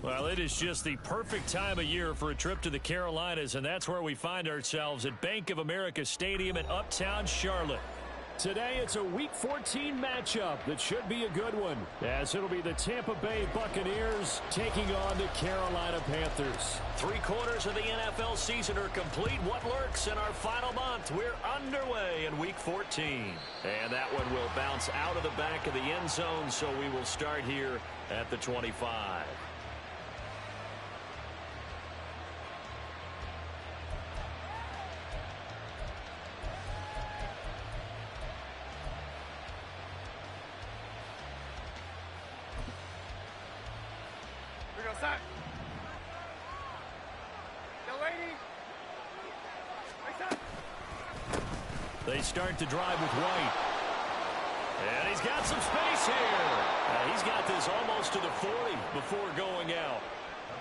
Well, it is just the perfect time of year for a trip to the Carolinas, and that's where we find ourselves at Bank of America Stadium in Uptown Charlotte. Today, it's a Week 14 matchup that should be a good one, as it'll be the Tampa Bay Buccaneers taking on the Carolina Panthers. 3/4 of the NFL season are complete. What lurks in our final month? We're underway in Week 14. And that one will bounce out of the back of the end zone, so we will start here at the 25. They start to drive with White. And he's got some space here. He's got this almost to the 40 before going out.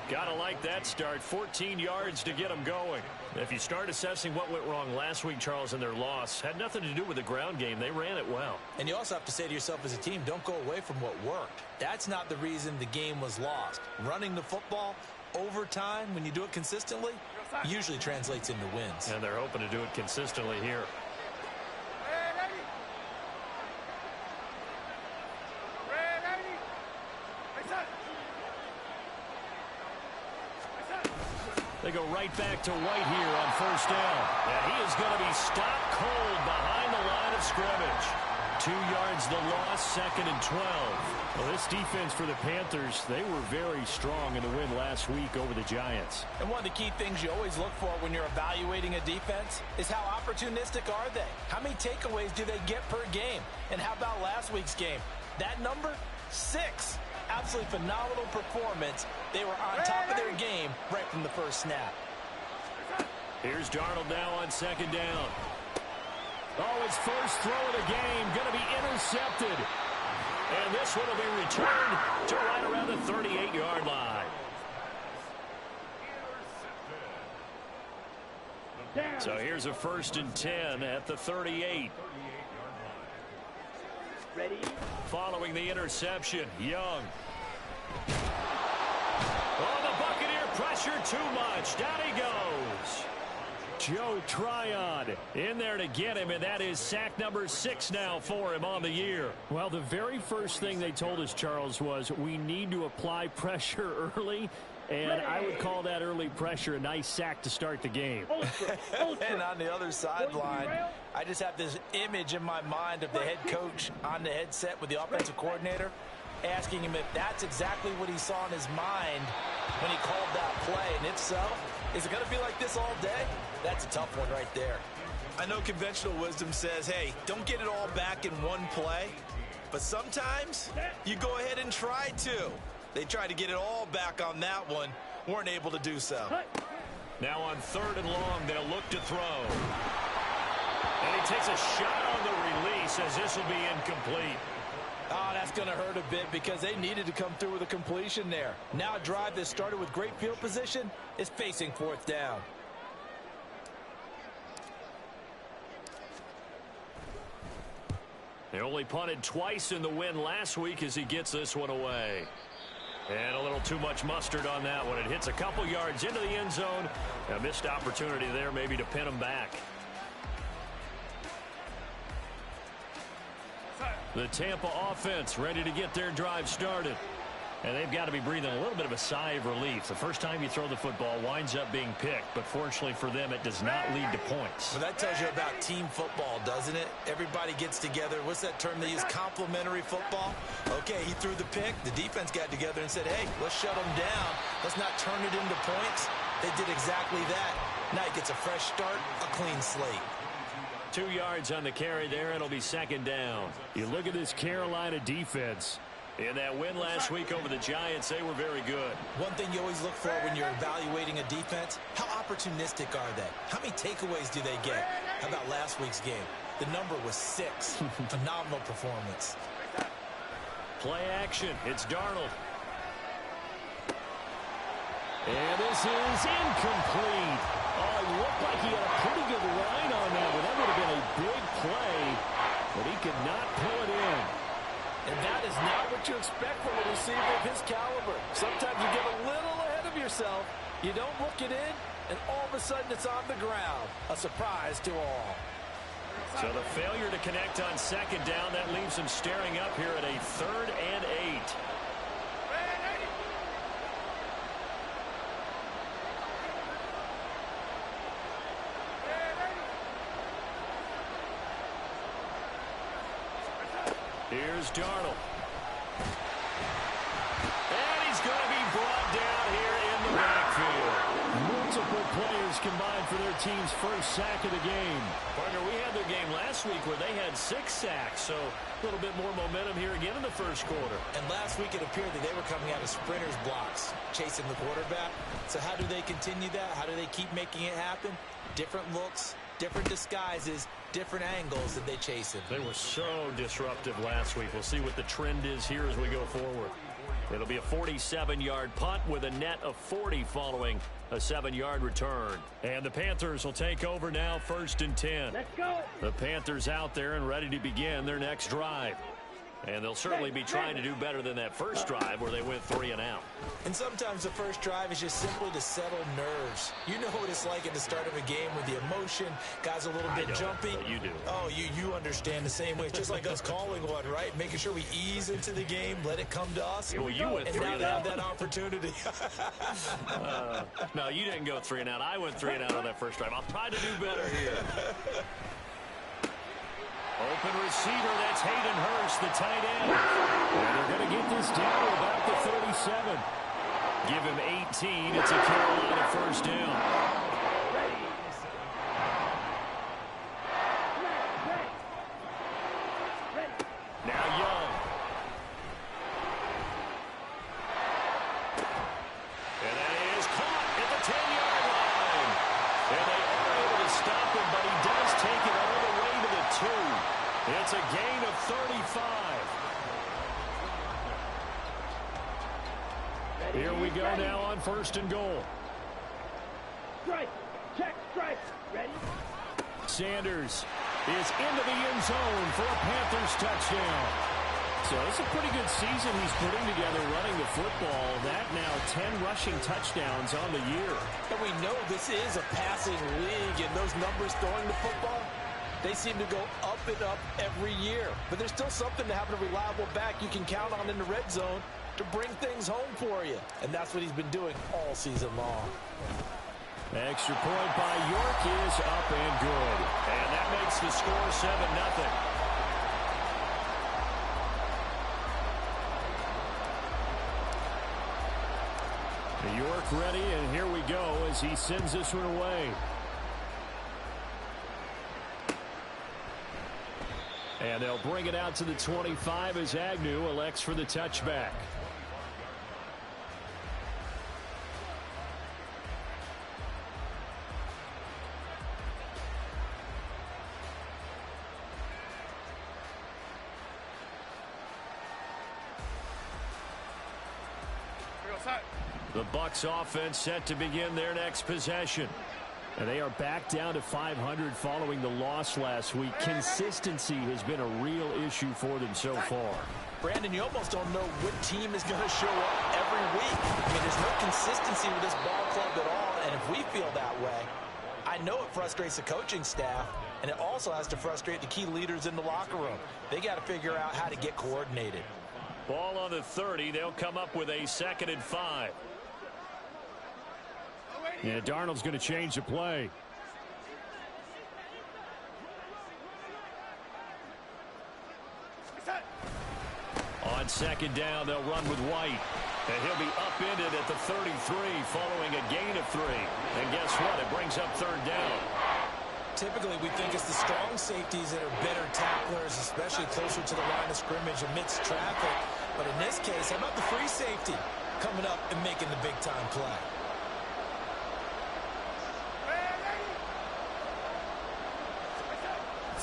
Gotta like that start. 14 yards to get him going. If you start assessing what went wrong last week, Charles, in their loss, had nothing to do with the ground game. They ran it well. And you also have to say to yourself as a team, don't go away from what worked. That's not the reason the game was lost. Running the football over time, when you do it consistently, usually translates into wins. And they're hoping to do it consistently here. They go right back to White here on first down. And he is going to be stopped cold behind the line of scrimmage. 2 yards the loss, 2nd and 12. Well, this defense for the Panthers, they were very strong in the win last week over the Giants. And one of the key things you always look for when you're evaluating a defense is how opportunistic are they? How many takeaways do they get per game? And how about last week's game? That number? 6. Absolutely phenomenal performance. They were on top of their game right from the first snap. Here's Darnold now on 2nd down. Oh, his first throw of the game going to be intercepted. And this one will be returned to right around the 38-yard line. So here's a 1st and 10 at the 38. Ready? Following the interception, Young. Oh, the Buccaneer pressure too much. Down he goes. Joe Tryon in there to get him, and that is sack number 6 now for him on the year. Well, the very first thing they told us, Charles, was we need to apply pressure early, and I would call that early pressure a nice sack to start the game. And on the other sideline, I just have this image in my mind of the head coach on the headset with the offensive coordinator asking him if that's exactly what he saw in his mind when he called that play. And if so, is it going to be like this all day? That's a tough one right there. I know conventional wisdom says, hey, don't get it all back in one play. But sometimes you go ahead and try to. They tried to get it all back on that one. Weren't able to do so. Now on 3rd and long, they'll look to throw. And he takes a shot on the release as this will be incomplete. Oh, that's going to hurt a bit because they needed to come through with a completion there. Now a drive that started with great field position is facing 4th down. They only punted twice in the win last week as he gets this one away. And a little too much mustard on that one. It hits a couple yards into the end zone. A missed opportunity there maybe to pin him back. The Tampa offense ready to get their drive started. And they've got to be breathing a little bit of a sigh of relief. The first time you throw the football winds up being picked, but fortunately for them, it does not lead to points. Well, that tells you about team football, doesn't it? Everybody gets together. What's that term they use? Complementary football. Okay, he threw the pick. The defense got together and said, hey, let's shut them down. Let's not turn it into points. They did exactly that. Now he gets a fresh start, a clean slate. 2 yards on the carry there. It'll be 2nd down. You look at this Carolina defense. In that win last week over the Giants, they were very good. One thing you always look for when you're evaluating a defense, how opportunistic are they? How many takeaways do they get? How about last week's game? The number was 6. Phenomenal performance. Play action. It's Darnold. And this is incomplete. Oh, it looked like he had a pretty good line on that one. That would have been a big play, but he could not pull it in. And that is not what you expect from a receiver of his caliber. Sometimes you get a little ahead of yourself. You don't look it in, and all of a sudden it's on the ground. A surprise to all. So the failure to connect on second down, that leaves him staring up here at a 3rd and 8. Here's Darnold. And he's going to be brought down here in the backfield. Multiple players combined for their team's first sack of the game. Partner, we had their game last week where they had 6 sacks, so a little bit more momentum here again in the first quarter. And last week it appeared that they were coming out of sprinters blocks, chasing the quarterback. So how do they continue that? How do they keep making it happen? Different looks, different disguises, different angles that they chase him. They were so disruptive last week. We'll see what the trend is here as we go forward. It'll be a 47-yard punt with a net of 40 following a 7-yard return. And the Panthers will take over now, 1st and 10. Let's go. The Panthers out there and ready to begin their next drive. And they'll certainly be trying to do better than that first drive where they went 3 and out. And sometimes the first drive is just simply to settle nerves. You know what it's like at the start of a game with the emotion, guys a little bit jumpy. But you do. Oh, you understand the same way. It's just like us calling one, right? Making sure we ease into the game, let it come to us. Well, you went 3 and and now out. they have that opportunity. No, you didn't go 3 and out. I went 3 and out on that first drive. I'll try to do better here. Open receiver, that's Hayden Hurst, the tight end. And they're going to get this down to about the 37. Give him 18. It's a Carolina first down. Now Young. And that is caught at the 10-yard line. And they are able to stop him, but he does take it all the way to the 2. It's a gain of 35. Here we go now on 1st and goal. Strike. Check. Strike. Ready? Sanders is into the end zone for a Panthers touchdown. So it's a pretty good season he's putting together running the football. That now 10 rushing touchdowns on the year. And we know this is a passing league, and those numbers throwing the football, they seem to go up and up every year. But there's still something to having a reliable back you can count on in the red zone to bring things home for you. And that's what he's been doing all season long. Extra point by York is up and good. And that makes the score 7-0. York ready, and here we go as he sends this one away. And they'll bring it out to the 25 as Agnew elects for the touchback. The Bucs offense set to begin their next possession. And they are back down to 500 following the loss last week. Consistency has been a real issue for them so far. Brandon, you almost don't know what team is going to show up every week. I mean, there's no consistency with this ball club at all, and if we feel that way, I know it frustrates the coaching staff, and it also has to frustrate the key leaders in the locker room. They got to figure out how to get coordinated. Ball on the 30. They'll come up with a 2nd and 5. Yeah, Darnold's going to change the play. On 2nd down, they'll run with White. And he'll be upended at the 33 following a gain of 3. And guess what? It brings up 3rd down. Typically, we think it's the strong safeties that are better tacklers, especially closer to the line of scrimmage amidst traffic. But in this case, how about the free safety coming up and making the big-time play?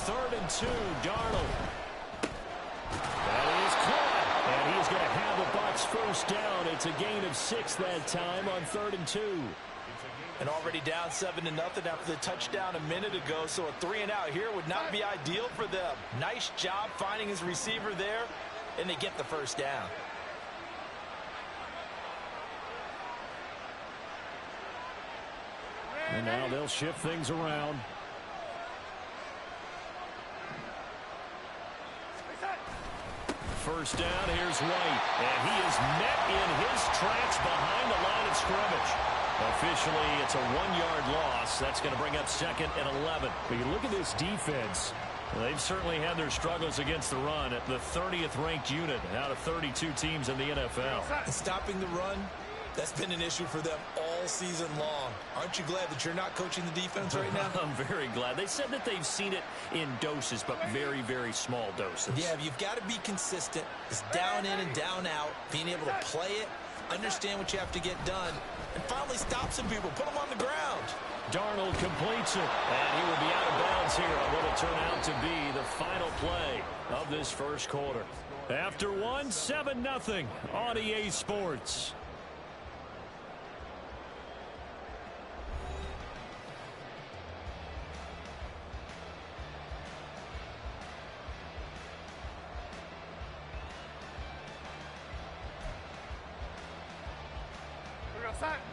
3rd and 2, Darnold. That is caught. And he's going to have the Bucs first down. It's a gain of 6 that time on 3rd and 2. And already down 7-0 after the touchdown a minute ago, so a 3 and out here would not be ideal for them. Nice job finding his receiver there and they get the first down. And now they'll shift things around. First down, here's White. And he is met in his tracks behind the line of scrimmage. Officially, it's a 1-yard loss. That's going to bring up 2nd and 11. But you look at this defense. They've certainly had their struggles against the run at the 30th ranked unit out of 32 teams in the NFL. And stopping the run, that's been an issue for them all season long. Aren't you glad that you're not coaching the defense right now? I'm very glad. They said that they've seen it in doses, but very, very small doses. Yeah, you've got to be consistent. It's down in and down out, being able to play it, understand what you have to get done, and finally stop some people, put them on the ground. Darnold completes it, and he will be out of bounds here on what will turn out to be the final play of this first quarter. After one, 7-0 on EA Sports.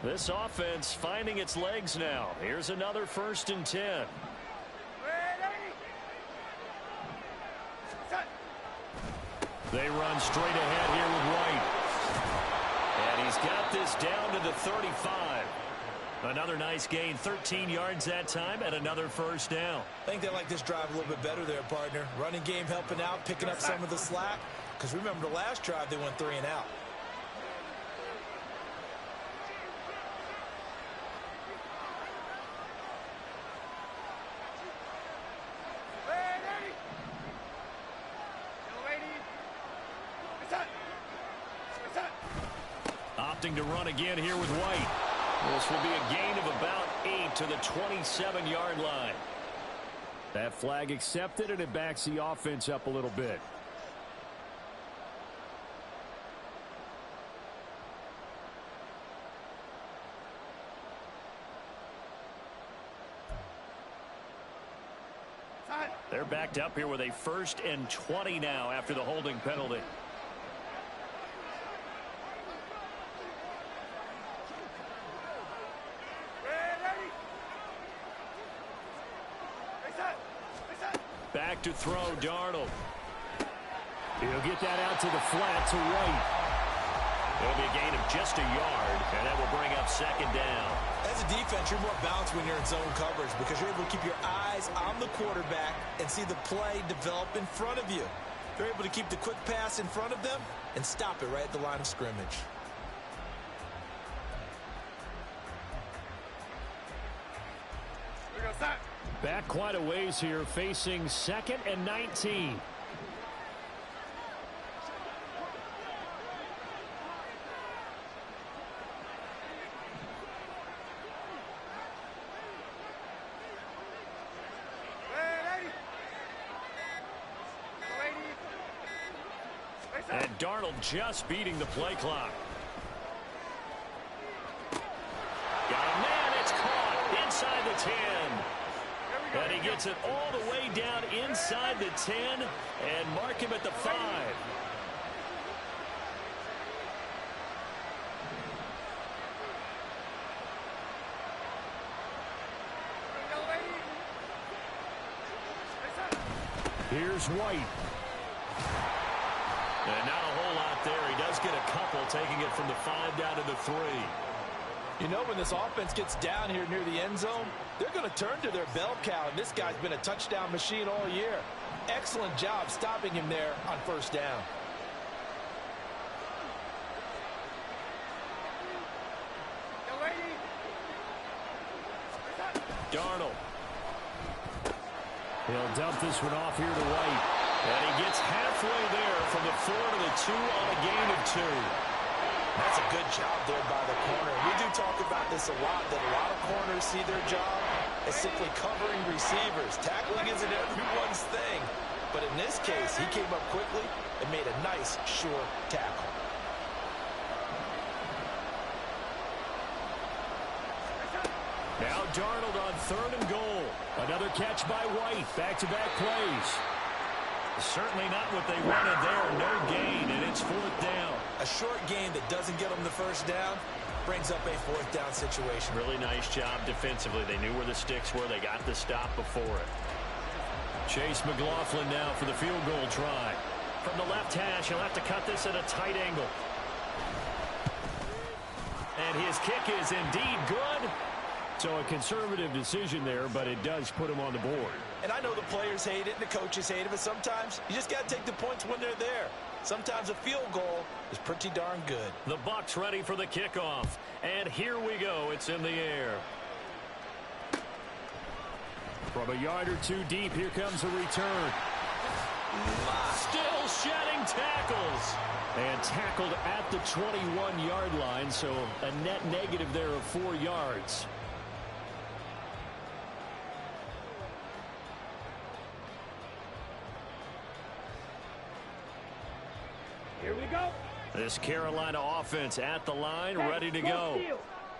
This offense finding its legs now. Here's another 1st and 10. They run straight ahead here with White. And he's got this down to the 35. Another nice gain, 13 yards that time, and another first down. I think they like this drive a little bit better there, partner. Running game helping out, picking up some of the slack. Because remember, the last drive, they went 3 and out. Opting to run again here with White. This will be a gain of about 8 to the 27-yard line. That flag accepted, and it backs the offense up a little bit. They're backed up here with a 1st and 20 now after the holding penalty. Back to throw, Darnold. He'll get that out to the flat to White. It'll be a gain of just a yard, and that will bring up 2nd down. As a defense, you're more balanced when you're in zone coverage because you're able to keep your eyes on the quarterback and see the play develop in front of you. You're able to keep the quick pass in front of them and stop it right at the line of scrimmage. Back quite a ways here, facing 2nd and 19. And Darnold just beating the play clock. Got a man, it's caught inside the 10. And he gets it all the way down inside the 10 and mark him at the 5. Here's White. And not a whole lot there. He does get a couple, taking it from the 5 down to the 3. You know, when this offense gets down here near the end zone, they're going to turn to their bell cow, and this guy's been a touchdown machine all year. Excellent job stopping him there on 1st down. Darnold. He'll dump this one off here to White. And he gets halfway there from the 4 to the 2 on a gain of 2. That's a good job there by the corner. We do talk about this a lot, that a lot of corners see their job as simply covering receivers. Tackling isn't everyone's thing. But in this case, he came up quickly and made a nice, sure tackle. Now Darnold on 3rd and goal. Another catch by White. Back-to-back plays. Certainly not what they wanted there. No gain, and it's 4th down. A short gain that doesn't get them the first down brings up a 4th down situation. Really nice job defensively. They knew where the sticks were. They got the stop before it. Chase McLaughlin now for the field goal try. From the left hash, he'll have to cut this at a tight angle. And his kick is indeed good. So a conservative decision there, but it does put him on the board. And I know the players hate it and the coaches hate it, but sometimes you just got to take the points when they're there. Sometimes a field goal is pretty darn good. The Bucs ready for the kickoff. And here we go. It's in the air. From a yard or two deep, here comes a return. Still shedding tackles. And tackled at the 21-yard line, so a net negative there of 4 yards. Here we go. This Carolina offense at the line, ready to go.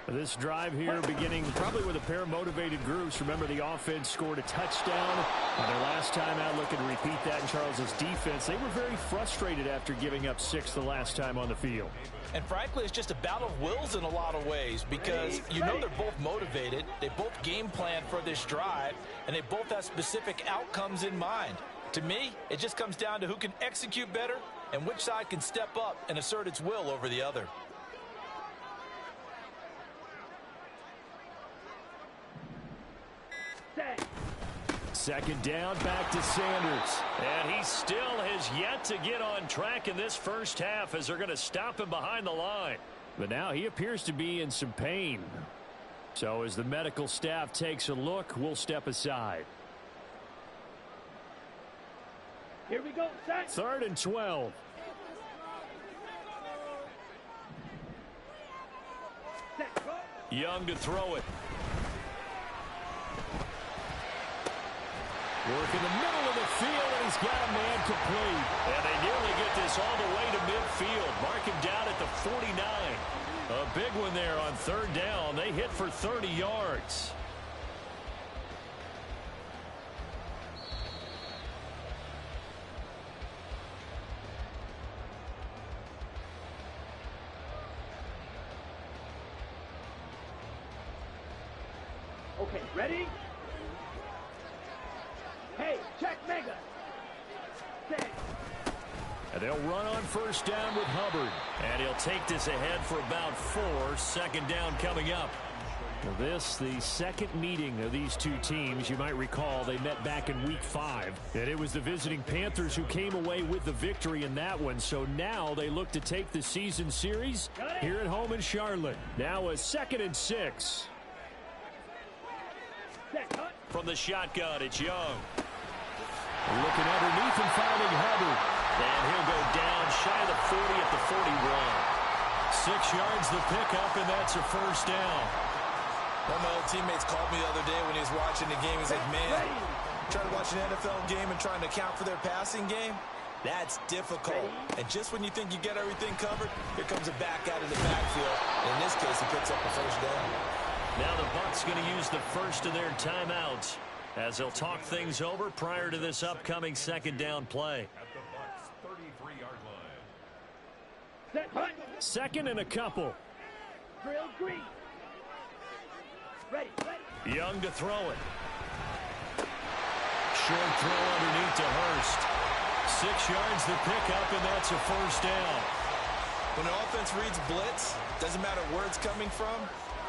This drive here beginning probably with a pair of motivated groups. Remember, the offense scored a touchdown on their last time out. Looking to repeat that in Charles's defense. They were very frustrated after giving up 6 the last time on the field. And frankly, it's just a battle of wills in a lot of ways because you know they're both motivated. They both game plan for this drive, and they both have specific outcomes in mind. To me, it just comes down to who can execute better and which side can step up and assert its will over the other. Second down, back to Sanders. And he still has yet to get on track in this first half as they're going to stop him behind the line. But now he appears to be in some pain. So as the medical staff takes a look, we'll step aside. Here we go, set. 3rd and 12. Set, go. Young to throw it. Work in the middle of the field, and he's got a man complete. And they nearly get this all the way to midfield. Mark him down at the 49. A big one there on 3rd down. They hit for 30 yards. Okay, ready? Hey, check mega. Set. And they'll run on 1st down with Hubbard. And he'll take this ahead for about 4. 2nd down coming up. This, the second meeting of these two teams. You might recall they met back in Week 5. And it was the visiting Panthers who came away with the victory in that one. So now they look to take the season series here at home in Charlotte. Now a 2nd and 6. Set, cut. From the shotgun, it's Young. Looking underneath and finding Hubbard. And he'll go down shy of the 40 at the 41. 6 yards the pickup, and that's a 1st down. One of my old teammates called me the other day when he was watching the game. He's like, man, trying to watch an NFL game and trying to account for their passing game, that's difficult. And just when you think you get everything covered, here comes a back out of the backfield. And in this case, he picks up the 1st down. Now the Bucs going to use the first of their timeouts as they'll talk things over prior to this upcoming 2nd down play. At the Bucs 33-yard line. Set, cut. 2nd and a couple. Drill green. Ready, ready. Young to throw it. Short throw underneath to Hurst. 6 yards the pickup, and that's a 1st down. When an offense reads blitz, doesn't matter where it's coming from,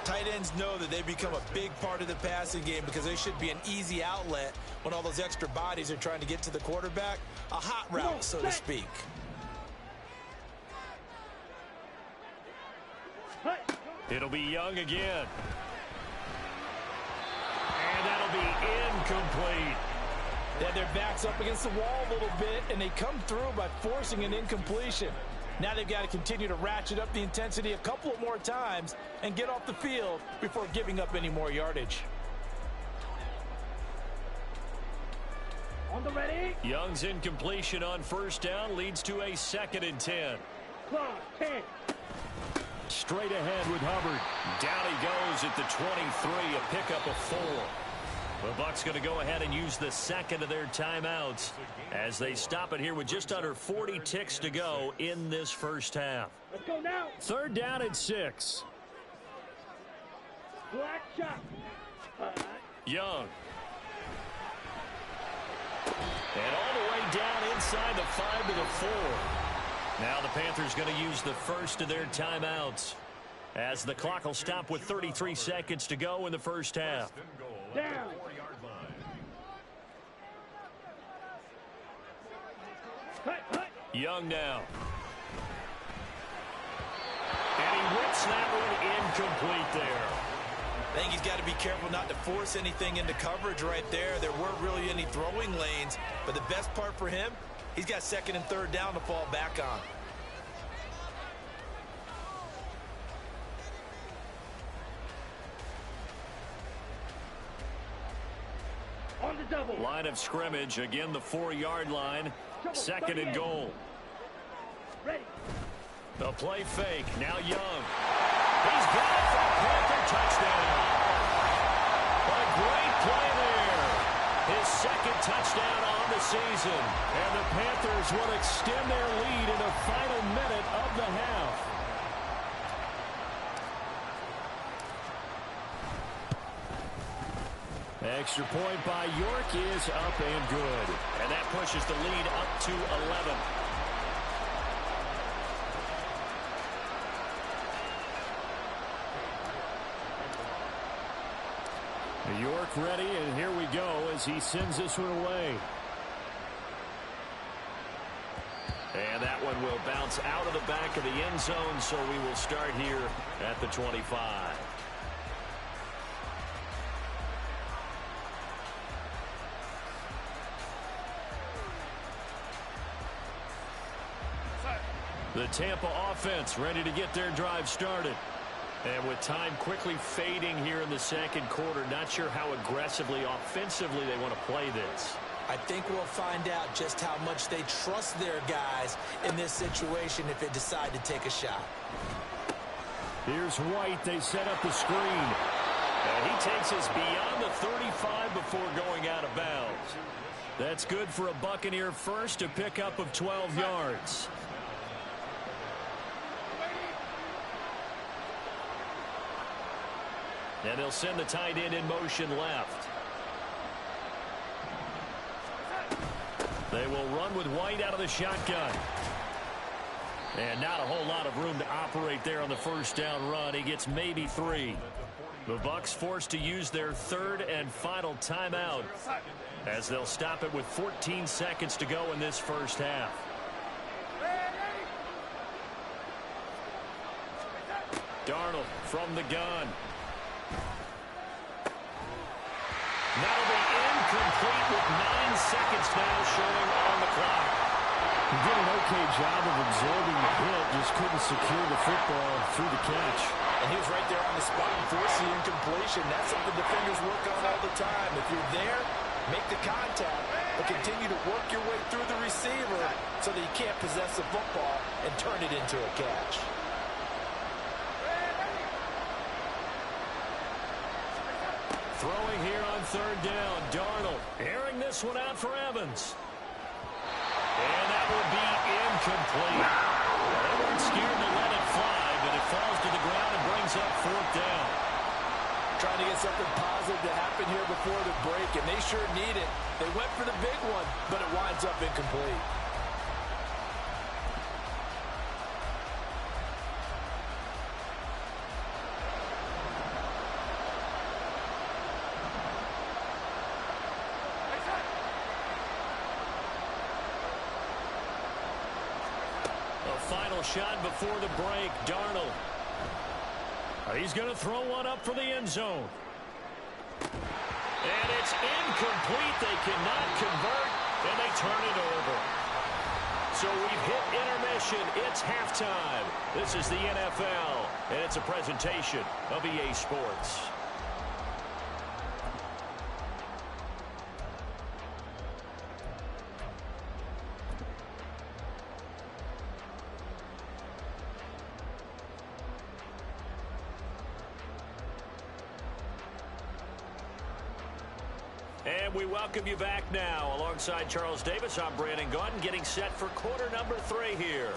tight ends know that they become a big part of the passing game because they should be an easy outlet when all those extra bodies are trying to get to the quarterback. A hot route, so to speak. It'll be Young again. And that'll be incomplete. They had their backs up against the wall a little bit, and they come through by forcing an incompletion. Now they've got to continue to ratchet up the intensity a couple of more times and get off the field before giving up any more yardage. On the ready. Young's incompletion on 1st down leads to a 2nd and 10. Close, 10. Straight ahead with Hubbard. Down he goes at the 23, a pickup of 4. The Bucs going to go ahead and use the second of their timeouts as they stop it here with just under 40 ticks to go in this first half. Let's go now. 3rd down and 6. Black shot. Young. And all the way down inside the 5 to the 4. Now the Panthers going to use the first of their timeouts as the clock will stop with 33 seconds to go in the first half. Down. Cut. Young now. And he whips that one incomplete there. I think he's got to be careful not to force anything into coverage right there. There weren't really any throwing lanes, but the best part for him, he's got 2nd and 3rd down to fall back on. On the double. Line of scrimmage, again the 4-yard line. 2nd and goal. Ready. The play fake, now Young. He's got it for a Panther touchdown. A great play there. His 2nd touchdown on the season. And the Panthers will extend their lead in the final minute of the half. Extra point by York is up and good. And that pushes the lead up to 11. York ready, and here we go as he sends this one away. And that one will bounce out of the back of the end zone, so we will start here at the 25. The Tampa offense ready to get their drive started. And with time quickly fading here in the 2nd quarter, not sure how aggressively, offensively they want to play this. I think we'll find out just how much they trust their guys in this situation if they decide to take a shot. Here's White. They set up the screen. And he takes us beyond the 35 before going out of bounds. That's good for a Buccaneer first, a pickup of 12 yards. And they'll send the tight end in motion left. They will run with White out of the shotgun. And not a whole lot of room to operate there on the 1st down run. He gets maybe 3. The Bucs forced to use their 3rd and final timeout as they'll stop it with 14 seconds to go in this first half. Darnold from the gun. That'll be incomplete with 9 seconds now showing on the clock. He did an okay job of absorbing the hit, just couldn't secure the football through the catch. And he was right there on the spot and forced the incompletion. That's something defenders work on all the time. If you're there, make the contact, but continue to work your way through the receiver so that you can't possess the football and turn it into a catch. Throwing here on 3rd down. Darnold airing this one out for Evans. And that will be incomplete. They weren't scared to let it fly, but it falls to the ground and brings up 4th down. Trying to get something positive to happen here before the break, and they sure need it. They went for the big one, but it winds up incomplete. Final shot before the break. Darnold. He's going to throw one up for the end zone. And it's incomplete. They cannot convert, and they turn it over. So we've hit intermission. It's halftime. This is the NFL, and it's a presentation of EA Sports. And we welcome you back now. Alongside Charles Davis, I'm Brandon Gaudin, getting set for quarter number 3 here.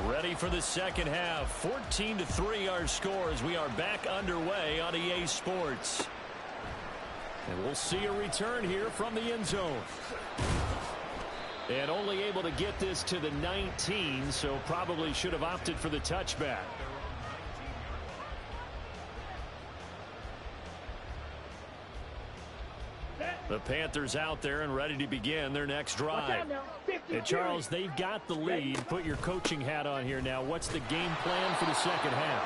Ready for the second half. 14-3 our score as we are back underway on EA Sports. And we'll see a return here from the end zone. And only able to get this to the 19, so probably should have opted for the touchback. The Panthers out there and ready to begin their next drive. And Charles, they've got the lead. Put your coaching hat on here now. What's the game plan for the second half?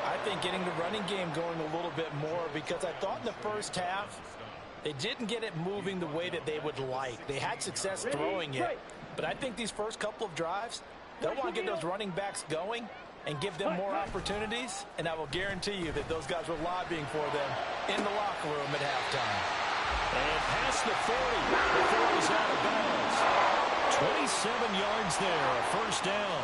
I think getting the running game going a little bit more, because I thought in the first half they didn't get it moving the way that they would like. They had success throwing it, but I think these first couple of drives, they'll want to get those running backs going and give them more opportunities, and I will guarantee you that those guys were lobbying for them in the locker room at halftime. And past the 40 before he's out of bounds. 27 yards there, a first down.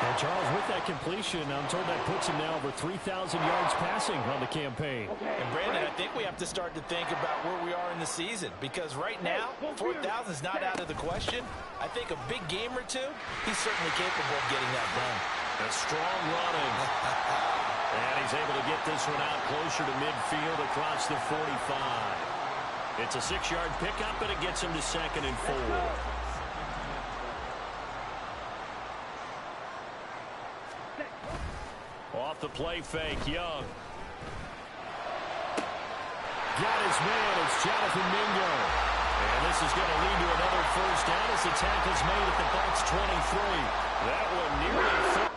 And Charles, with that completion, I'm told that puts him now over 3,000 yards passing on the campaign. And Brandon, I think we have to start to think about where we are in the season, because right now, 4,000 is not out of the question. I think a big game or two, he's certainly capable of getting that done. A strong running. And he's able to get this one out closer to midfield across the 45. It's a 6-yard pickup, and it gets him to second and 4. Off the play fake, Young. Got his man. It's Jonathan Mingo. And this is going to lead to another first down as the tackle's made at the Bucs 23. That one nearly...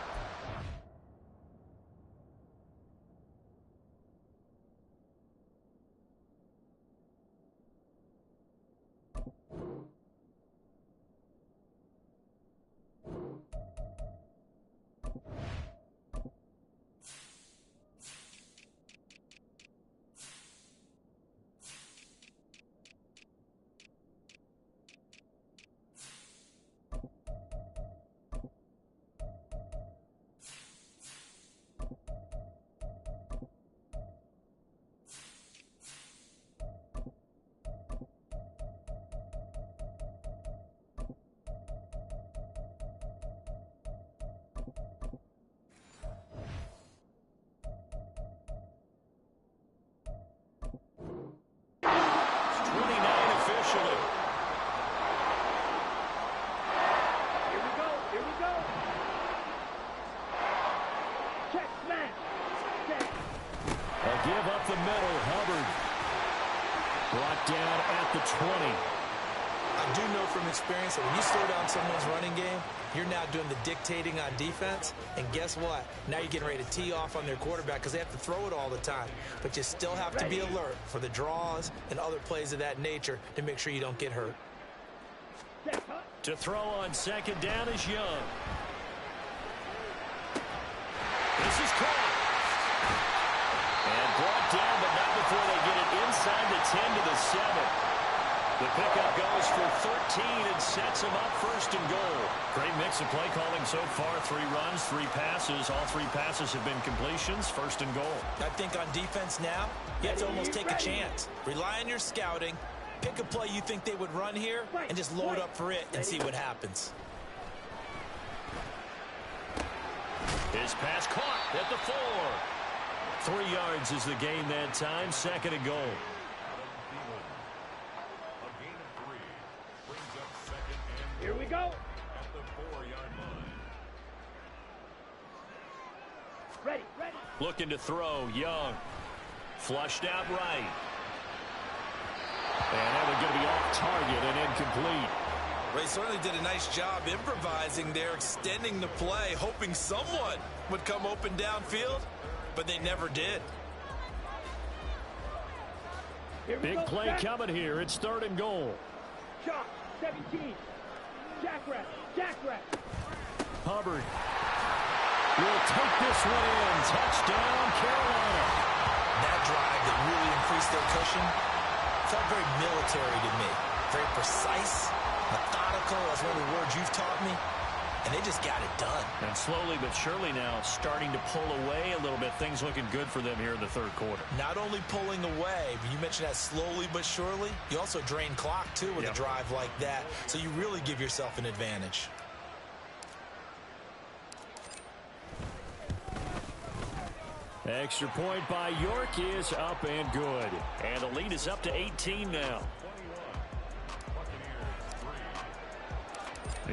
Give up the middle, Hubbard. Brought down at the 20. I do know from experience that when you slow down someone's running game, you're now doing the dictating on defense. And guess what? Now you're getting ready to tee off on their quarterback because they have to throw it all the time. But you still have to be alert for the draws and other plays of that nature to make sure you don't get hurt. To throw on second down is Young. This is caught. And brought down, but not before they get it inside the 10 to the 7. The pickup goes for 13 and sets them up first and goal. Great mix of play calling so far. 3 runs, 3 passes. All 3 passes have been completions. First and goal. I think on defense now, you have to almost take a chance. Rely on your scouting. Pick a play you think they would run here and just load up for it and see what happens. His pass caught at the 4. 3 yards is the gain that time. Second and goal. Here we go. At the 4-yard line. Ready. Looking to throw. Young. Flushed out right. And that one's going to be off target and incomplete. Well, he certainly did a nice job improvising there, extending the play, hoping someone would come open downfield, but they never did. Big play coming here. It's third and goal. Shot, 17. Jackrabbit. Hubbard will take this one in. Touchdown, Carolina. That drive that really increased their cushion felt very military to me. Very precise, methodical, that's one of the words you've taught me. and they just got it done. And slowly but surely now starting to pull away a little bit. Things looking good for them here in the third quarter. Not only pulling away, but you mentioned that slowly but surely. You also drain clock, too, with a drive like that. So you really give yourself an advantage. Extra point by York is up and good. And the lead is up to 18 now.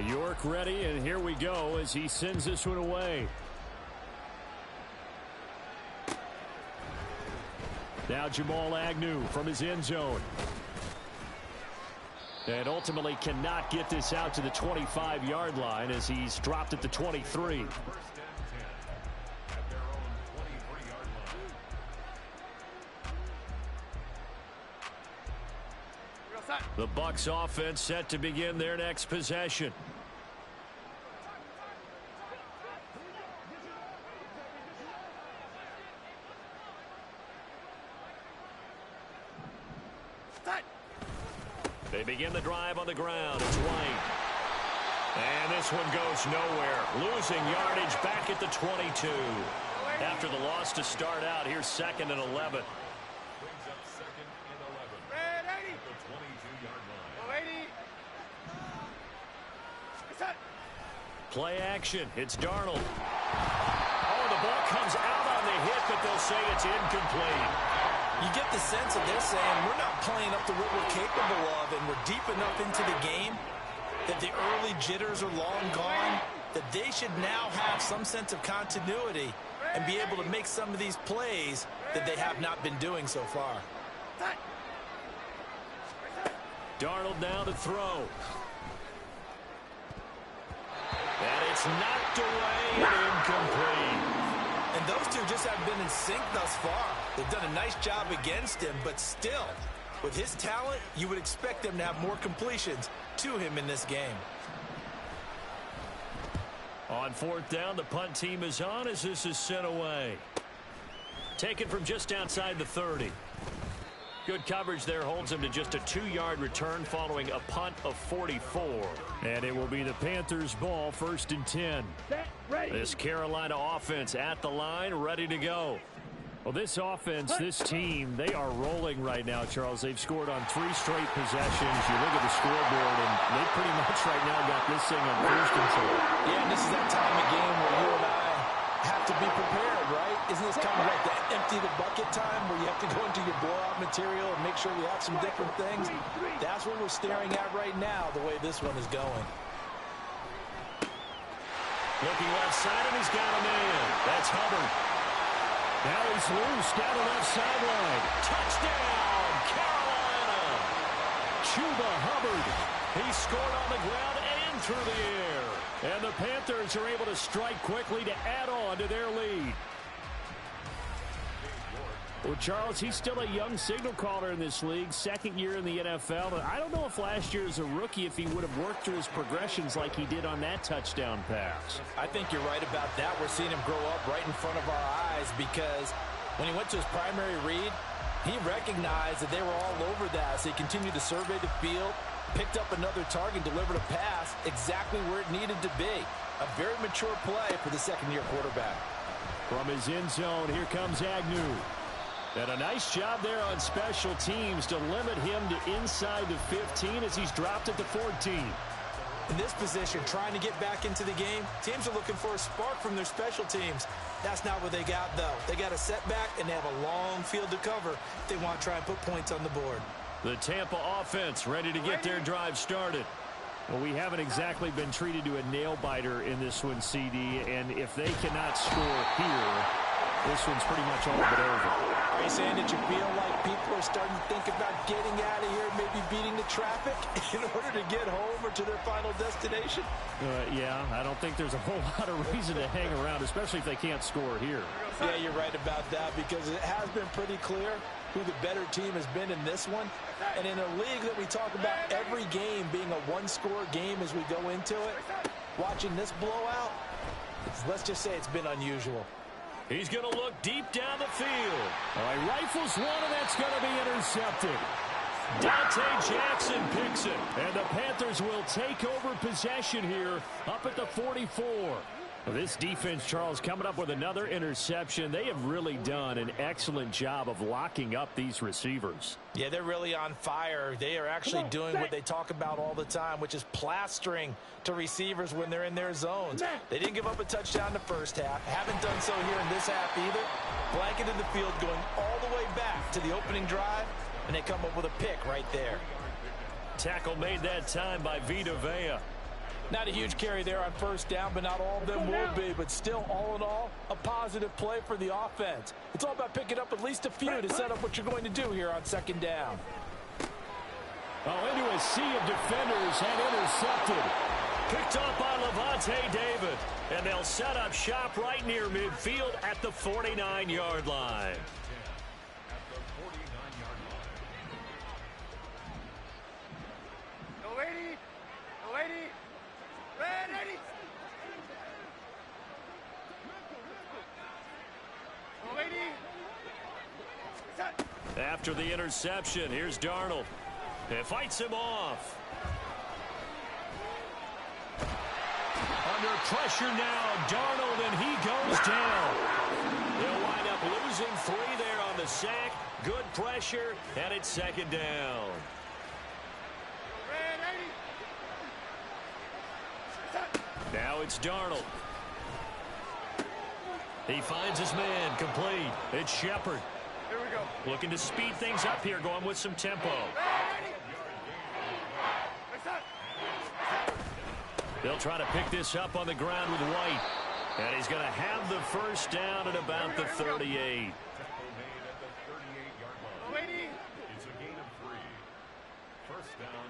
York ready, and here we go as he sends this one away. Now Jamal Agnew from his end zone. And ultimately cannot get this out to the 25-yard line as he's dropped at the 23. The Bucs offense set to begin their next possession. They begin the drive on the ground. It's White. And this one goes nowhere. Losing yardage back at the 22. After the loss to start out, here's 2nd and 11. Play action. It's Darnold. Oh, the ball comes out on the hit, but they'll say it's incomplete. You get the sense that they're saying we're not playing up to what we're capable of, and we're deep enough into the game that the early jitters are long gone, that they should now have some sense of continuity and be able to make some of these plays that they have not been doing so far. Darnold now to throw. And it's knocked away and incomplete. And those two just haven't been in sync thus far. They've done a nice job against him, but still, with his talent, you would expect them to have more completions to him in this game. On 4th down, the punt team is on as this is sent away. Taken from just outside the 30. Good coverage there holds him to just a 2-yard return following a punt of 44. And it will be the Panthers' ball, 1st and 10. This Carolina offense at the line, ready to go. Well, this offense, this team, they are rolling right now, Charles. They've scored on 3 straight possessions. You look at the scoreboard, and they pretty much right now got this thing on cruise control. Yeah, and this is that time of game where you and I have to be prepared, right? Isn't this kind of like that empty the bucket time where you have to go into your blowout material and make sure you have some different things? That's what we're staring at right now, the way this one is going. Looking left side, and he's got a man. That's Hubbard. Now he's loose down the left sideline. Touchdown, Carolina. Chuba Hubbard. He scored on the ground and through the air. And the Panthers are able to strike quickly to add on to their lead. Well, Charles, he's still a young signal caller in this league, 2nd year in the NFL. But I don't know if last year as a rookie, if he would have worked through his progressions like he did on that touchdown pass. I think you're right about that. We're seeing him grow up right in front of our eyes because when he went to his primary read, he recognized that they were all over that. So he continued to survey the field, picked up another target, delivered a pass exactly where it needed to be. A very mature play for the 2nd-year quarterback. From his end zone, here comes Agnew. And a nice job there on special teams to limit him to inside the 15 as he's dropped at the 14. In this position, trying to get back into the game, teams are looking for a spark from their special teams. That's not what they got, though. They got a setback, and they have a long field to cover if they want to try and put points on the board. The Tampa offense ready to get their drive started. Well, we haven't exactly been treated to a nail-biter in this one, CD, and if they cannot score here, this one's pretty much all but over. Are you saying that you feel like people are starting to think about getting out of here, maybe beating the traffic in order to get home or to their final destination? Yeah, I don't think there's a whole lot of reason to hang around, especially if they can't score here. Yeah, you're right about that because it has been pretty clear who the better team has been in this one. And in a league that we talk about every game being a one-score game as we go into it, watching this blowout, let's just say it's been unusual. He's going to look deep down the field. All right, rifles one, and that's going to be intercepted. Dante Jackson picks it. And the Panthers will take over possession here up at the 44. This defense, Charles, coming up with another interception. They have really done an excellent job of locking up these receivers. Yeah, they're really on fire. They are actually doing what they talk about all the time, which is plastering to receivers when they're in their zones. They didn't give up a touchdown in the first half. Haven't done so here in this half either. Blanketed the field going all the way back to the opening drive, and they come up with a pick right there. Tackle made that time by Vita Vea. Not a huge carry there on first down, but not all of them will be. But still, all in all, a positive play for the offense. It's all about picking up at least a few to set up what you're going to do here on second down. Oh, into a sea of defenders and intercepted. Picked up by Levante David. And they'll set up shop right near midfield at the 49-yard line. After the interception, here's Darnold. It fights him off. Under pressure now, Darnold, and he goes down. They'll wind up losing 3 there on the sack. Good pressure, and it's second down. Now it's Darnold. He finds his man, complete. It's Shepard. Here we go. Looking to speed things up here, going with some tempo. They'll try to pick this up on the ground with White. And he's going to have the first down at about the 38. It's a gain of 3. First down,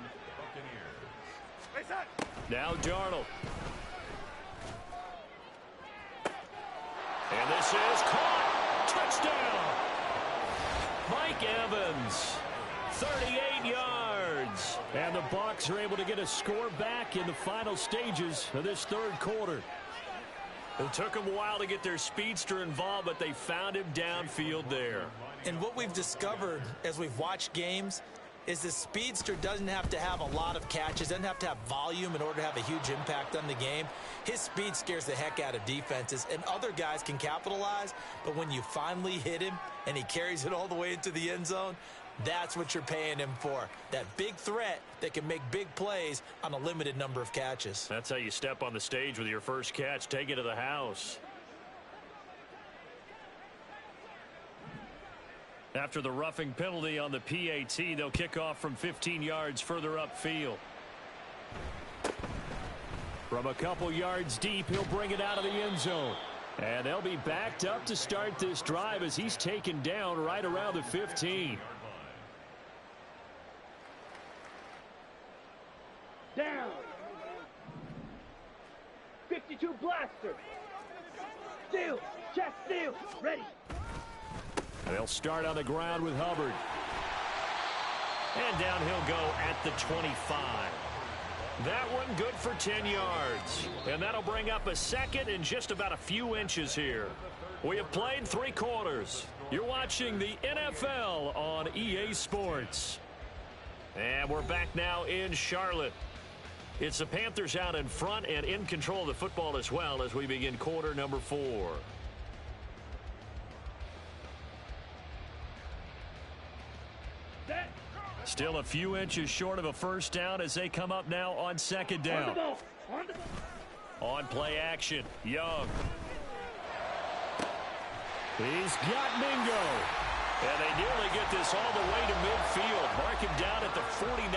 Buccaneers. Now Darnold. And this is caught. Touchdown. Mike Evans. 38 yards. And the Bucs are able to get a score back in the final stages of this third quarter. It took them a while to get their speedster involved, but they found him downfield there. And what we've discovered as we've watched games is the speedster doesn't have to have a lot of catches, doesn't have to have volume in order to have a huge impact on the game. His speed scares the heck out of defenses, and other guys can capitalize, but when you finally hit him and he carries it all the way into the end zone, that's what you're paying him for. That big threat that can make big plays on a limited number of catches. That's how you step on the stage with your first catch. Take it to the house. After the roughing penalty on the PAT, they'll kick off from 15 yards further upfield. From a couple yards deep, he'll bring it out of the end zone. And they'll be backed up to start this drive as he's taken down right around the 15. Down. 52 blaster. Steal. Check steal. Ready. They'll start on the ground with Hubbard. And down he'll go at the 25. That one good for 10 yards. And that'll bring up a second and just about a few inches here. We have played 3 quarters. You're watching the NFL on EA Sports. And we're back now in Charlotte. It's the Panthers out in front and in control of the football as well as we begin quarter number 4. Still a few inches short of a first down as they come up now on second down. On play action, Young. He's got Mingo. And they nearly get this all the way to midfield. Mark him down at the 49.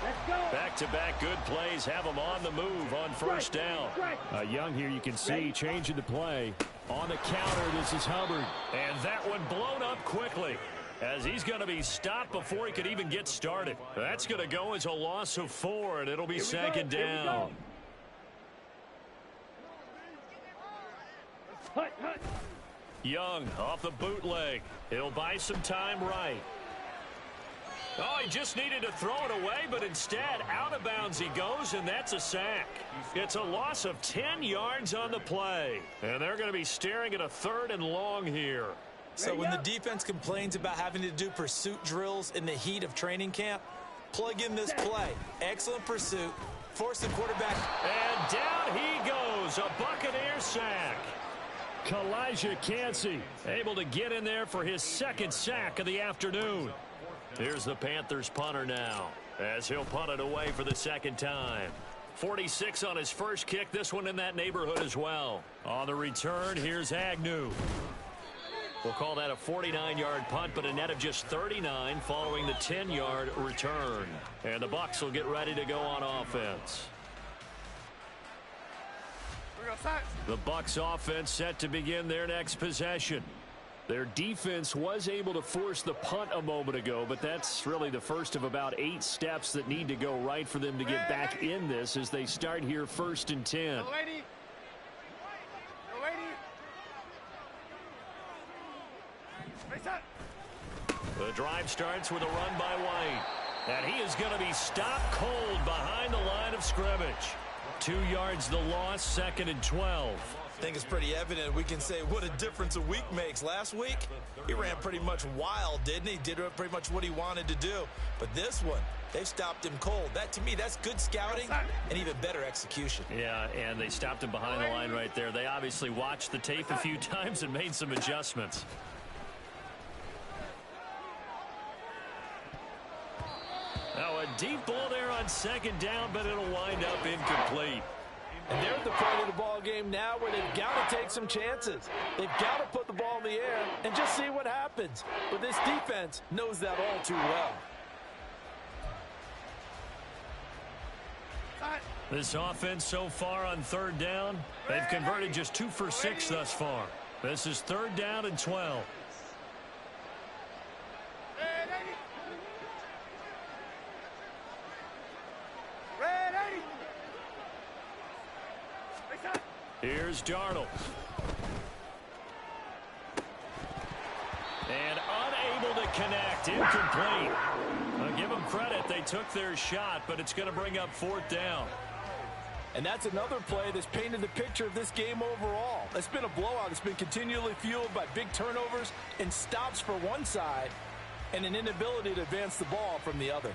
Let's go. Back-to-back good plays have him on the move on first down. Young here, you can see, changing the play. On the counter, this is Hubbard. And that one blown up quickly, as he's going to be stopped before he could even get started. That's going to go as a loss of 4, and it'll be second down. Hut. Young off the bootleg. He'll buy some time right. Oh, he just needed to throw it away, but instead, out of bounds he goes, and that's a sack. It's a loss of 10 yards on the play. And they're going to be staring at a 3rd and long here. So when the defense complains about having to do pursuit drills in the heat of training camp, plug in this play. Excellent pursuit. Force the quarterback. And down he goes. A Buccaneer sack. Kalijah Kancey able to get in there for his second sack of the afternoon. Here's the Panthers punter now, as he'll punt it away for the second time. 46 on his first kick. This one in that neighborhood as well. On the return, here's Agnew. We'll call that a 49-yard punt, but a net of just 39 following the 10-yard return. And the Bucs will get ready to go on offense. The Bucs offense set to begin their next possession. Their defense was able to force the punt a moment ago, but that's really the first of about 8 steps that need to go right for them to get back in this as they start here 1st and 10. The drive starts with a run by White. And he is going to be stopped cold behind the line of scrimmage. 2 yards the loss, 2nd and 12. I think it's pretty evident. We can say what a difference a week makes. Last week, he ran pretty much wild, didn't he? Did pretty much what he wanted to do. But this one, they stopped him cold. That, to me, that's good scouting and even better execution. Yeah, and they stopped him behind the line right there. They obviously watched the tape a few times and made some adjustments. Now a deep ball there on 2nd down, but it'll wind up incomplete. And they're at the point of the ball game now where they've got to take some chances. They've got to put the ball in the air and just see what happens. But this defense knows that all too well. This offense so far on 3rd down, they've converted just 2 for 6 thus far. This is 3rd down and 12. Here's Darnold. And unable to connect. Incomplete. I'll give them credit. They took their shot, but it's going to bring up 4th down. And that's another play that's painted the picture of this game overall. It's been a blowout. It's been continually fueled by big turnovers and stops for one side and an inability to advance the ball from the other.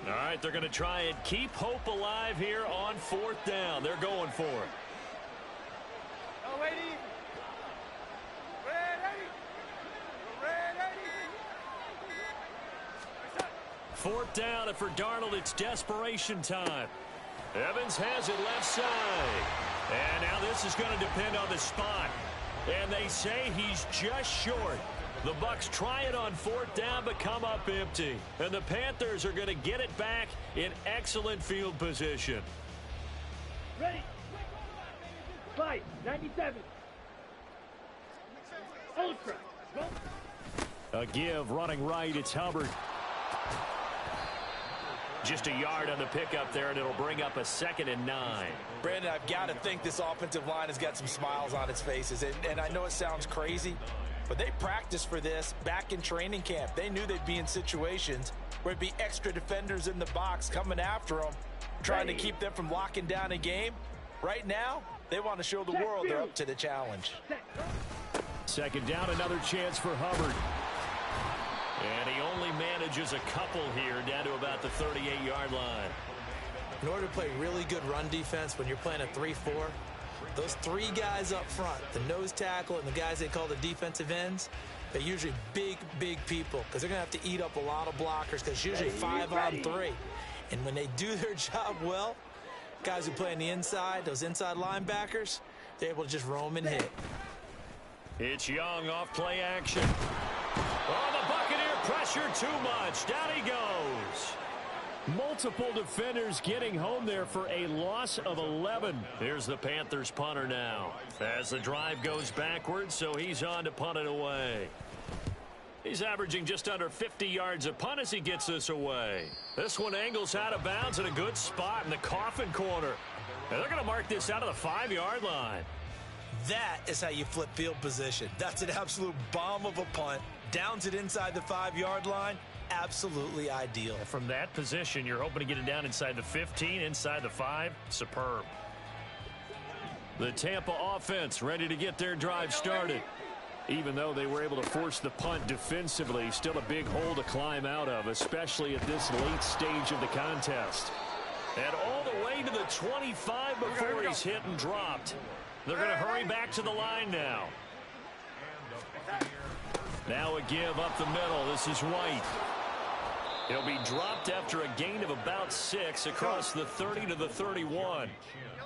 All right, they're going to try and keep hope alive here on 4th down. They're going for it. 4th down, and for Darnold, it's desperation time. Evans has it left side. And now this is going to depend on the spot. And they say he's just short. The Bucs try it on 4th down, but come up empty. And the Panthers are going to get it back in excellent field position. Ready. Fight. 97. Ultra. Go. A give running right. It's Hubbard. Just a yard on the pickup there, and it'll bring up a 2nd and 9. Brandon, I've got to think this offensive line has got some smiles on its faces. And I know it sounds crazy, but they practiced for this back in training camp. They knew they'd be in situations where it'd be extra defenders in the box coming after them, trying to keep them from locking down a game. Right now, they want to show the world they're up to the challenge. 2nd down, another chance for Hubbard. And he only manages a couple here down to about the 38-yard line. In order to play really good run defense when you're playing a 3-4, those 3 guys up front, the nose tackle and the guys they call the defensive ends, they're usually big people because they're going to have to eat up a lot of blockers because it's usually 5 on 3. And when they do their job well, guys who play on the inside, those inside linebackers, they're able to just roam and hit. It's Young off play action. Oh, the Buccaneer pressure too much. Down he goes. Multiple defenders getting home there for a loss of 11. Here's the Panthers punter now. As the drive goes backwards, so he's on to punt it away. He's averaging just under 50 yards a punt as he gets this away. This one angles out of bounds in a good spot in the coffin corner. And they're going to mark this out of the 5-yard line. That is how you flip field position. That's an absolute bomb of a punt. Downs it inside the 5-yard line. Absolutely ideal. From that position, you're hoping to get it down inside the 15, inside the 5. Superb. The Tampa offense ready to get their drive started. Even though they were able to force the punt defensively, still a big hole to climb out of, especially at this late stage of the contest. And all the way to the 25 before he's hit and dropped. They're going to hurry back to the line now. Now a give up the middle. This is White. He'll be dropped after a gain of about 6 across the 30 to the 31.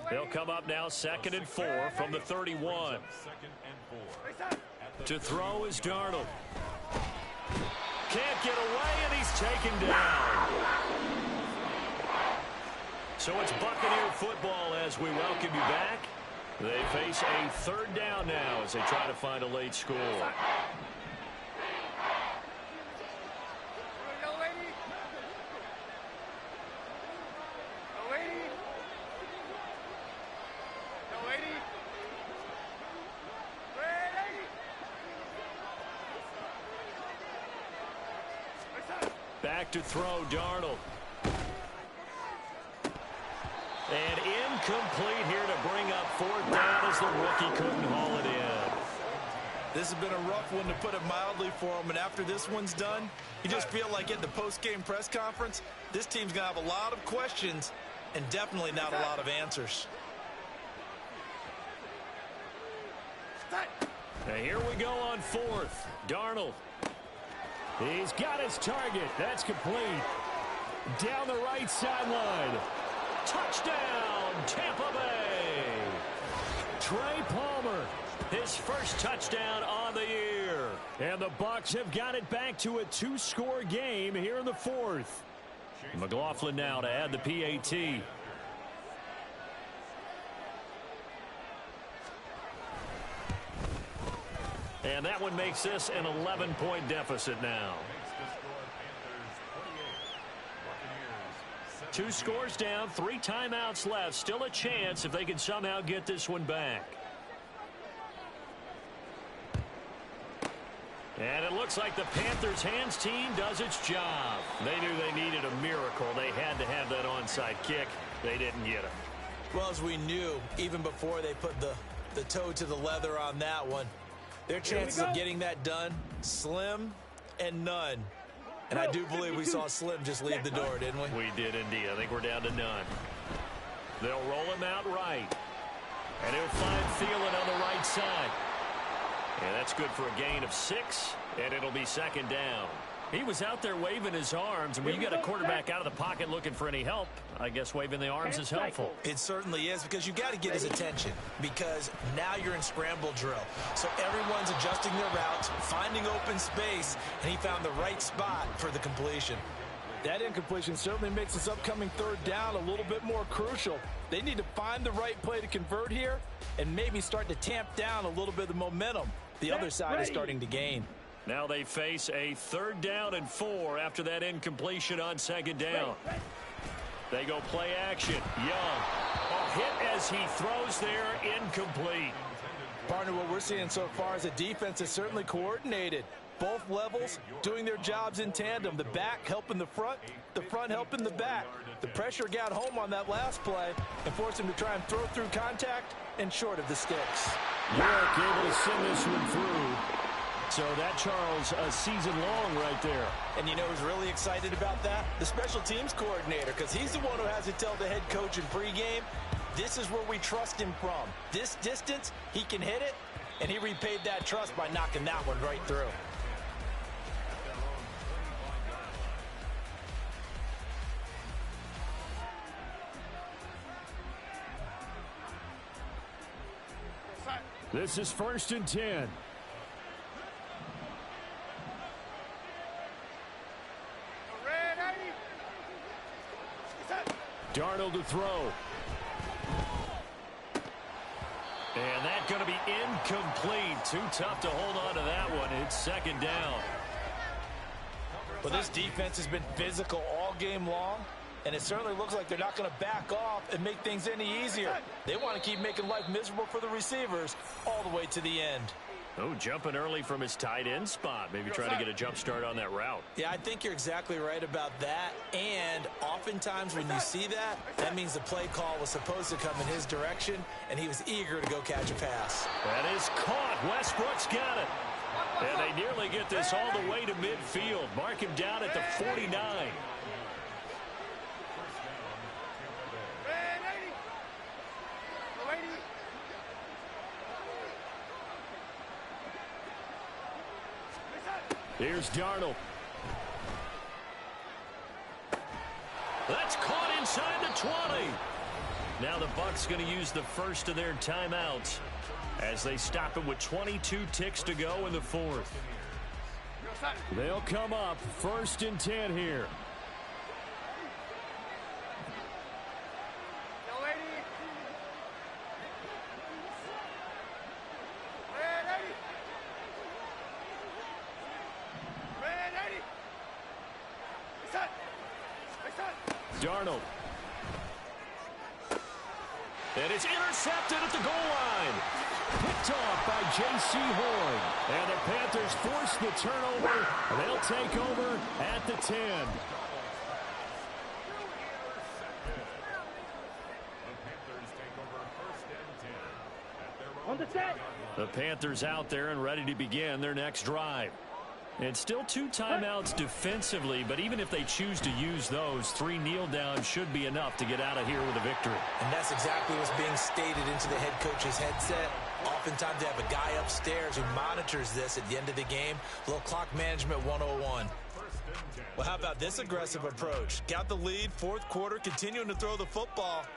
They'll come up now 2nd and 4 from the 31. To throw is Darnold. Can't get away, and he's taken down. So it's Buccaneer football as we welcome you back. They face a 3rd down now as they try to find a late score. Back to throw, Darnold. And incomplete here to bring up 4th down as the rookie couldn't haul it in. This has been a rough one, to put it mildly, for him. And after this one's done, you just feel like at the post-game press conference, this team's going to have a lot of questions and definitely not a lot of answers. Now here we go on 4th. Darnold. He's got his target. That's complete. Down the right sideline. Touchdown, Tampa Bay. Trey Palmer. His first touchdown on the year. And the Bucs have got it back to a 2-score game here in the 4th. McLaughlin now to add the PAT. And that one makes this an 11-point deficit now. 2 scores down, 3 timeouts left. Still a chance if they can somehow get this one back. And it looks like the Panthers hands team does its job. They knew they needed a miracle. They had to have that onside kick. They didn't get it. Well, as we knew, even before they put the toe to the leather on that one, their chances of getting that done, slim and none. And I do believe we saw Slim just leave the door, didn't we? We did indeed. I think we're down to none. They'll roll him out right. And he'll find Thielen on the right side. And that's good for a gain of 6. And it'll be 2nd down. He was out there waving his arms. And when you got a quarterback out of the pocket looking for any help, I guess waving the arms is helpful. It certainly is, because you got to get his attention, because now you're in scramble drill. So everyone's adjusting their routes, finding open space, and he found the right spot for the completion. That incompletion certainly makes this upcoming 3rd down a little bit more crucial. They need to find the right play to convert here and maybe start to tamp down a little bit of the momentum the other side is starting to gain. Now they face a 3rd down and 4 after that incompletion on 2nd down. They go play action. Young. A hit as he throws there, incomplete. Partner, what we're seeing so far is a defense is certainly coordinated. Both levels doing their jobs in tandem. The back helping the front helping the back. The pressure got home on that last play and forced him to try and throw through contact and short of the sticks. York able to send this one through. So that, Charles, a season long right there. And you know who's really excited about that? The special teams coordinator, because he's the one who has to tell the head coach in pregame, this is where we trust him from. This distance, he can hit it, and he repaid that trust by knocking that one right through. This is 1st and 10. Darnold to throw. And that's going to be incomplete. Too tough to hold on to that one. It's 2nd down. Well, this defense has been physical all game long. and it certainly looks like they're not going to back off and make things any easier. They want to keep making life miserable for the receivers all the way to the end. Oh, jumping early from his tight end spot. Maybe trying to get a jump start on that route. Yeah, I think you're exactly right about that. And oftentimes when you see that, that means the play call was supposed to come in his direction, and he was eager to go catch a pass. That is caught. Westbrook's got it. And they nearly get this all the way to midfield. Mark him down at the 49. Here's Darnold. That's caught inside the 20. Now the Bucs going to use the first of their timeouts as they stop it with 22 ticks to go in the fourth. They'll come up 1st and 10 here. Darnold. And it's intercepted at the goal line. Picked off by J.C. Horn. And the Panthers force the turnover. They'll take over at the 10. On the set. The Panthers out there and ready to begin their next drive. And still 2 timeouts defensively, but even if they choose to use those, 3 kneel downs should be enough to get out of here with a victory. And that's exactly what's being stated into the head coach's headset. Oftentimes they have a guy upstairs who monitors this at the end of the game. A little clock management 101. Well, how about this aggressive approach? Got the lead, 4th quarter, continuing to throw the football.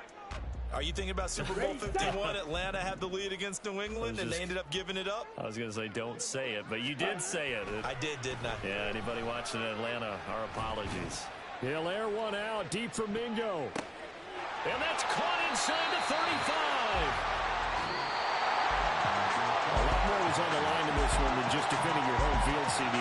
Are you thinking about Super Bowl 51? Atlanta had the lead against New England, and they ended up giving it up? I was going to say, don't say it, but you did say it. I did, didn't I? Yeah, anybody watching Atlanta, our apologies. He'll air one out deep from Mingo. And that's caught inside the 35. A lot more was on the line in this one than just defending your home field, CD.